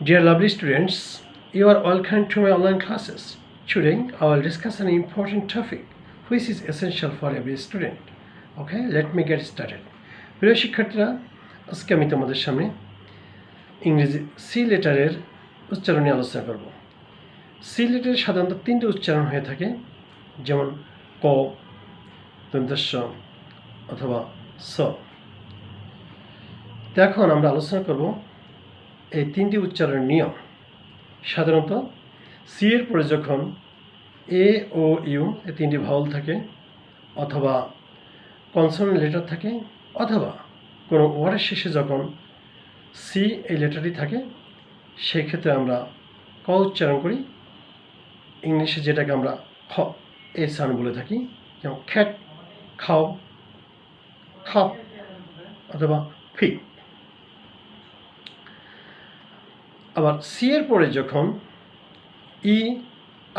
Dear lovely students, you are welcome to my online classes. Today, I will discuss an important topic which is essential for every student. Okay, let me get started. প্রিয় শিক্ষার্থীরা, আজকে আমি তোমাদের সামনে ইংরেজি C লেটারের উচ্চারণ নিয়ে আলোচনা করব। সি লেটারের সাধারণত তিনটি উচ্চারণ হয়ে থাকে, যেমন ক, দন্তস্ব অথবা স। এখন আমরা আলোচনা করব এই তিনটি উচ্চারণের নিয়ম। সাধারণত সি এর পরে যখন এ ও ইউ এই তিনটি ভাওয়াল থাকে, অথবা কনসোনেন্ট লেটার থাকে, অথবা কোনো ওয়ার্ডের শেষে যখন সি এই লেটারটি থাকে, সেই ক্ষেত্রে আমরা ক উচ্চারণ করি। ইংলিশে যেটাকে আমরা খ এ সাউন্ড বলে থাকি, যেমন খ্যাট, খাও, খাপ অথবা ফি। আবার সি এর পরে যখন ই,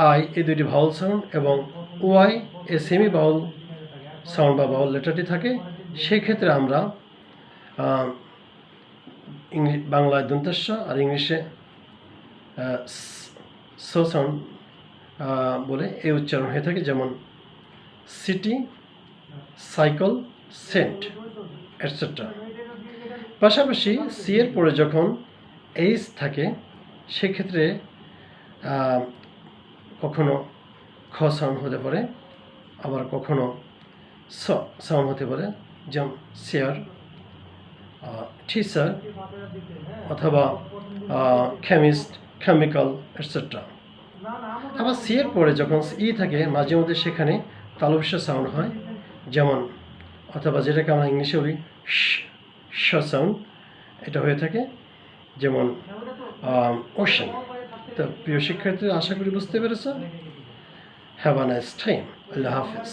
আই এই দুটি ভাওয়াল সাউন্ড এবং Y A semi Bhawal sound বা ভাওয়াল লেটারটি থাকে, সেই ক্ষেত্রে আমরা বাংলায় দন্তস্ব আর ইংলিশে স সাউন্ড বলে এই উচ্চারণ হয়ে থাকে, যেমন সিটি, সাইকেল, সেন্ট এটসেট্রা। পাশাপাশি সি এর পরে যখন এইচ থাকে, সেক্ষেত্রে কখনো খ সাউন্ড হতে পারে, আবার কখনো স সাউন্ড হতে পারে, যেমন চেয়ার, টিচার অথবা কেমিস্ট, কেমিক্যাল এটসেট্রা। আবার সি এর পরে যখন ই থাকে, মাঝে মধ্যে সেখানে তালব্য সাউন্ড হয়, যেমন অথবা যেটাকে আমরা ইংলিশে বলি শ সাউন্ড, এটা হয়ে থাকে, যেমন ওশান। তো প্রিয় শিক্ষার্থীরা, আশা করি বুঝতে পেরেছ। Have a nice time. আল্লাহ হাফেজ।